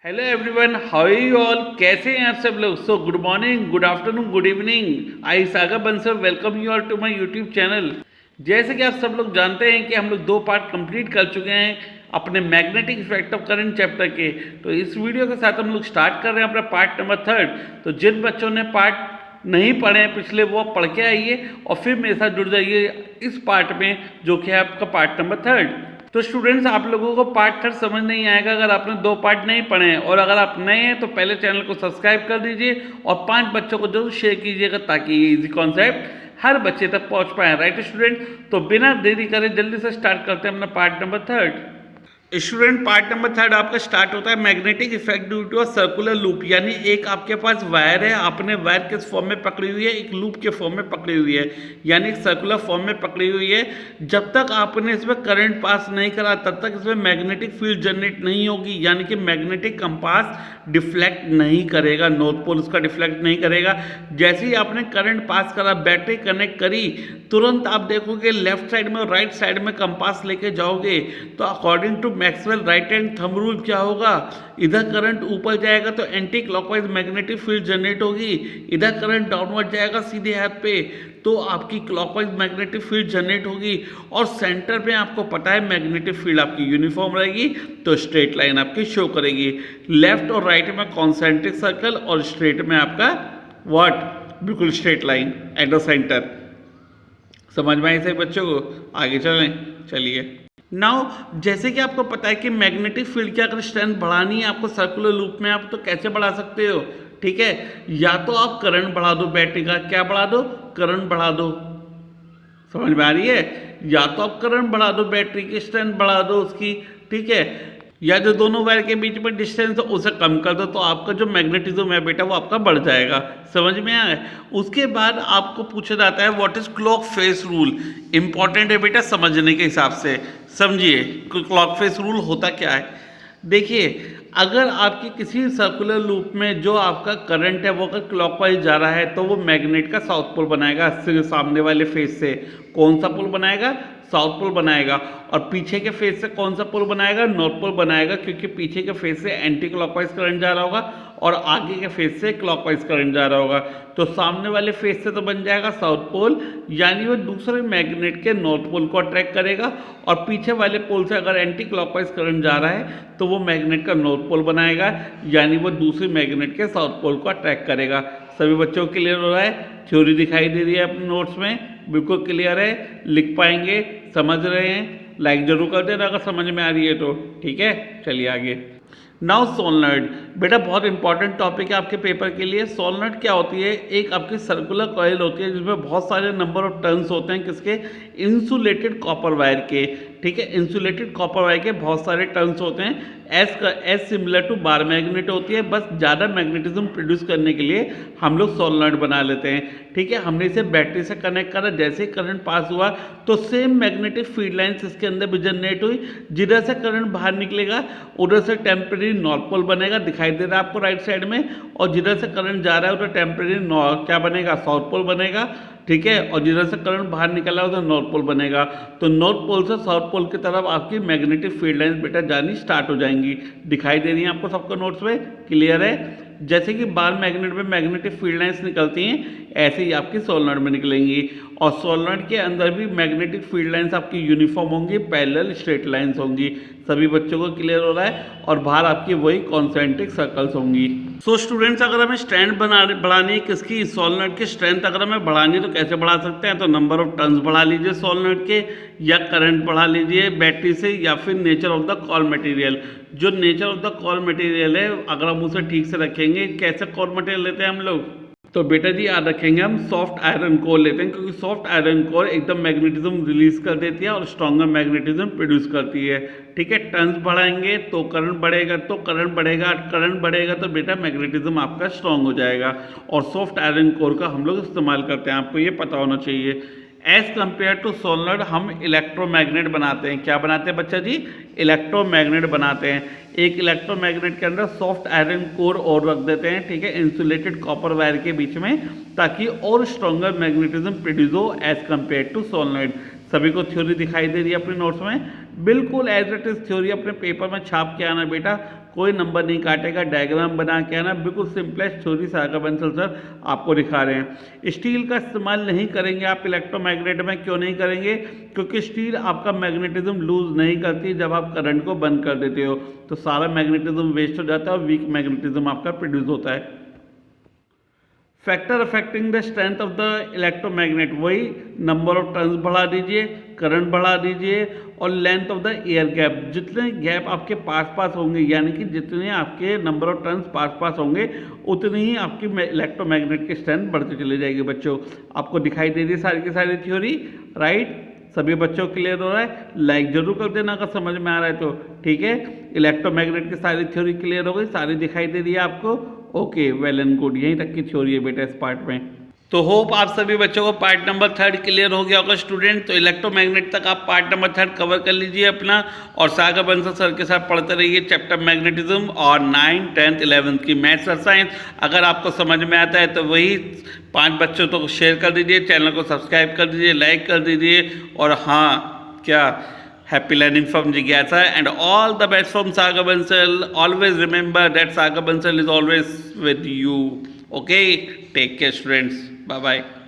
Hello everyone, how are you all? कैसे हैं आप सब लोग? So good morning, good afternoon, good evening. I Sagar Bansal welcome you all to my YouTube channel. जैसे कि आप सब लोग जानते हैं कि हम लोग 2 पार्ट कंप्लीट कर चुके हैं अपने magnetic effect of current chapter के। तो इस वीडियो के साथ हम लोग स्टार्ट कर रहे हैं अपना पार्ट नंबर 3। तो जिन बच्चों ने पार्ट नहीं पढ़े हैं पिछले, वो पढ़ के आइए और फिर मेरे साथ जुड़ जाइए इस पार्ट में, जो कि है आपका पार्ट नंबर 3। तो स्टूडेंट्स, आप लोगों को पार्ट 3 समझ नहीं आएगा अगर आपने 2 पार्ट नहीं पढ़े हैं। और अगर आप नए हैं तो पहले चैनल को सब्सक्राइब कर दीजिए और 5 बच्चों को जरूर शेयर कीजिएगा ताकि ये इजी कॉन्सेप्ट हर बच्चे तक पहुंच पाए। Right student? तो बिना देरी करे जल्दी से स्टार्ट करते हैं अपना part number 3। Student, part number 3 आपका स्टार्ट होता है magnetic effect due to a circular loop. यानी एक आपके पास वायर है, आपने वायर किस फॉर्म में पकड़ी हुई है? एक लूप के फॉर्म में पकड़ी हुई है, यानी एक सर्कुलर फॉर्म में पकड़ी हुई है। जब तक आपने इसमें करंट पास नहीं करा तब तक इसमें मैग्नेटिक फील्ड जनरेट नहीं होगी, यानी कि मैग्नेटिक कंपास डिफ्लेक्ट नहीं करेगा, नॉर्थ पोल उसका डिफ्लेक्ट नहीं करेगा। जैसे ही आपने करंट पास करा, बैटरी कनेक्ट करी, तुरंत आप देखोगे लेफ्ट साइड में और राइट साइड में कंपास लेके जाओगे तो according to Maxwell right hand thumb rule क्या होगा? इधर करंट ऊपर जाएगा तो anti clockwise magnetic field generate होगी, इधर करंट डाउनवर्ड जाएगा सीधे हाथ पे तो आपकी क्लॉकवाइज मैग्नेटिक फील्ड जनरेट होगी। और सेंटर पे आपको पता है मैग्नेटिक फील्ड आपकी यूनिफॉर्म रहेगी तो स्ट्रेट लाइन आपकी शो करेगी। लेफ्ट और राइट में कॉन्सेंट्रिक सर्कल और स्ट्रेट में आपका व्हाट? बिल्कुल straight line at the centre. समझ में आई से बच्चों को? आगे चलिए। नाउ जैसे कि आपको पता है कि मैग्नेटिक फील्ड की अगर स्ट्रेंथ बढ़ानी है आपको सर्कुलर लूप में, आप तो कैसे बढ़ा सकते हो? ठीक है, या तो आप करंट बढ़ा दो बैटरी का। क्या बढ़ा दो? करंट बढ़ा दो। समझ में आ रही है? या तो आप करंट बढ़ा दो, बैटरी की स्ट्रेंथ बढ़ा दो उसकी, ठीक है, या जो दोनों वायर के बीच में डिस्टेंस है उसे कम कर दो तो आपका जो मैग्नेटिज्म है बेटा वो आपका बढ़ जाएगा। समझ में आया? उसके बाद आपको पूछा जाता है what is clock face rule. Important है बेटा समझने के हिसाब से। समझिए क्लॉक फेस रूल होता क्या है। देखिए, अगर आपकी किसी सर्कुलर लूप में जो आपका करंट है वो अगर क्लॉकवाइज जा रहा है तो वो मैग्नेट का साउथ पोल बनाएगा। सामने वाले फेस से कौन सा पोल बनाएगा? साउथ पोल बनाएगा। और पीछे के फेस से कौन सा पोल बनाएगा? नॉर्थ पोल बनाएगा, क्योंकि पीछे के फेस से एंटी क्लॉकवाइज करंट जा रहा होगा और आगे के फेस से क्लॉकवाइज करंट जा रहा होगा। तो सामने वाले फेस से तो बन जाएगा साउथ पोल, यानी वो दूसरे मैग्नेट के नॉर्थ पोल को अट्रैक्ट करेगा। और पीछे वाले पोल से अगर एंटी क्लॉकवाइज करंट जा रहा है तो वो मैग्नेट का नॉर्थ पोल बनाएगा, यानी वो दूसरे मैग्नेट के साउथ पोल को अट्रैक्ट करेगा। सभी बच्चों को क्लियर हो रहा है? थ्योरी दिखाई दे रही है अपने नोट्स में? बिल्कुल क्लियर है? लिख पाएंगे? समझ रहे हैं? लाइक जरूर कर देना अगर समझ में आ रही है तो। ठीक है, चलिए आगे। नाउ सोलेनॉइड बेटा बहुत इंपॉर्टेंट टॉपिक है आपके पेपर के लिए। सोलेनॉइड क्या होती है? एक आपकी सर्कुलर कॉइल होती है जिसमें बहुत सारे नंबर ऑफ टर्न्स होते हैं। किसके? इंसुलेटेड कॉपर वायर के। ठीक है, इंसुलेटेड कॉपर वायर के बहुत सारे टर्न्स होते हैं। As similar to bar magnet होती है, बस ज़्यादा मैग्नेटिज्म प्रोड्यूस करने के लिए हम लोग सोलेनॉइड बना लेते हैं। ठीक है, हमने इसे बैटरी से कनेक्ट करा, जैसे ही करंट पास हुआ तो सेम मैग्नेटिक फील्ड लाइन्स इसके अंदर भी जनरेट हुई। जिधर से करंट बाहर निकलेगा उधर से टेम्परेरी नॉर्थ पोल बनेगा, दिखाई दे रहा है आपको राइट साइड में। और जिधर से करंट जा रहा है उधर टेम्परेरी क्या बनेगा? साउथ पोल बनेगा। ठीक है, और जिधर से करंट बाहर निकला है उधर नॉर्थ पोल बनेगा। तो नॉर्थ पोल से साउथ पोल की तरफ आपकी मैग्नेटिक फील्ड लाइन्स बेटा जानी स्टार्ट हो जाएंगी। दिखाई दे रही है आपको सबको नोट्स में? क्लियर है? जैसे कि बार मैग्नेट में मैग्नेटिक फील्ड लाइन्स निकलती हैं ऐसे ही आपकी सोलेनॉइड में निकलेंगी। और सोलेनॉइड के अंदर भी मैग्नेटिक फील्ड लाइन्स आपकी यूनिफॉर्म होंगी, पैरेलल स्ट्रेट लाइन्स होंगी। सभी बच्चों को क्लियर हो रहा है? और बाहर आपकी वही कॉन्सेंट्रिक सर्कल्स होंगी। सो स्टूडेंट्स, अगर हमें स्ट्रेंथ बढ़ानी है किसकी? सोलेनॉइड की स्ट्रेंथ अगर हमें बढ़ानी है तो कैसे बढ़ा सकते हैं? तो नंबर ऑफ टर्न्स बढ़ा लीजिए सोलेनॉइड के, या करंट बढ़ा लीजिए बैटरी से, या फिर nature of the core material. जो nature of the core material है अगर हम उसे ठीक से रखेंगे, कैसे कोर मटेरियल लेते हैं हम लोग? तो बेटा जी याद रखेंगे हम सॉफ्ट आयरन कोर लेते हैं, क्योंकि सॉफ्ट आयरन कोर एकदम मैग्नेटिज्म रिलीज कर देती है और स्ट्रॉन्गर मैग्नेटिज्म प्रोड्यूस करती है। ठीक है, टर्न्स बढ़ाएंगे तो करंट बढ़ेगा, करंट बढ़ेगा तो बेटा मैग्नेटिज्म आपका स्ट्रॉन्ग हो जाएगा। और सॉफ्ट आयरन कोर का हम लोग इस्तेमाल करते हैं, आपको ये पता होना चाहिए। एज कम्पेयर टू सोलेनॉइड हम इलेक्ट्रोमैग्नेट बनाते हैं। क्या बनाते हैं बच्चा जी? इलेक्ट्रोमैग्नेट बनाते हैं। एक इलेक्ट्रोमैग्नेट के अंदर सॉफ्ट आयरन कोर और रख देते हैं, ठीक है, इंसुलेटेड कॉपर वायर के बीच में, ताकि और स्ट्रॉन्गर मैग्नेटिज्म प्रोड्यूस हो एज कम्पेयर टू सोलेनॉइड। सभी को थ्योरी दिखाई दे रही है अपने नोट्स में? बिल्कुल एज इट इज थ्योरी अपने पेपर में छाप के आना बेटा, कोई नंबर नहीं काटेगा, डायग्राम बना के आना, बिल्कुल सिंपलेस्ट थ्योरी सागर बंसल सर आपको दिखा रहे हैं। स्टील का इस्तेमाल नहीं करेंगे आप इलेक्ट्रोमैग्नेट में, क्यों नहीं करेंगे? क्योंकि स्टील आपका मैग्नेटिज्म लूज नहीं करती जब आप करंट को बंद कर देते हो, तो सारा मैग्नेटिज्म वेस्ट हो जाता है और वीक मैग्नेटिज्म आपका प्रोड्यूस होता है। Factor affecting the strength of the electromagnet, वही नंबर ऑफ टर्न्स बढ़ा दीजिए, करंट बढ़ा दीजिए, और length of the air gap, जितने गैप आपके पास पास होंगे, यानी कि जितने आपके नंबर ऑफ टर्न्स पास पास होंगे उतनी ही आपकी इलेक्ट्रोमैग्नेट की स्ट्रेंथ बढ़ती चली जाएगी। बच्चों आपको दिखाई दे रही है सारी की सारी थ्योरी, राइट? सभी बच्चों को क्लियर हो रहा है? लाइक जरूर कर देना अगर समझ में आ रहा है तो, ठीक है? इलेक्ट्रोमैग्नेट की सारी थ्योरी क्लियर हो गई, सारी दिखाई दे रही है आपको? ओके, वेल एंड गुड, यहीं तक की थ्योरी है बेटा इस पार्ट में। तो होप आप सभी बच्चों को पार्ट नंबर 3 क्लियर हो गया होगा स्टूडेंट। तो इलेक्ट्रोमैग्नेट तक आप पार्ट नंबर 3 कवर कर लीजिए अपना, और सागर बंसल सर के साथ पढ़ते रहिए चैप्टर मैग्नेटिज्म और 9, 10, 11 की मैथ्स और साइंस। अगर आपको समझ में आता है तो वही 5 बच्चों को शेयर कर दीजिए, चैनल को सब्सक्राइब कर दीजिए, लाइक कर दीजिए, और हाँ क्या, happy learning from Jigyasa and all the best from Sagar Bansal. Always remember that Sagar Bansal is always with you. Okay, take care students. Bye bye.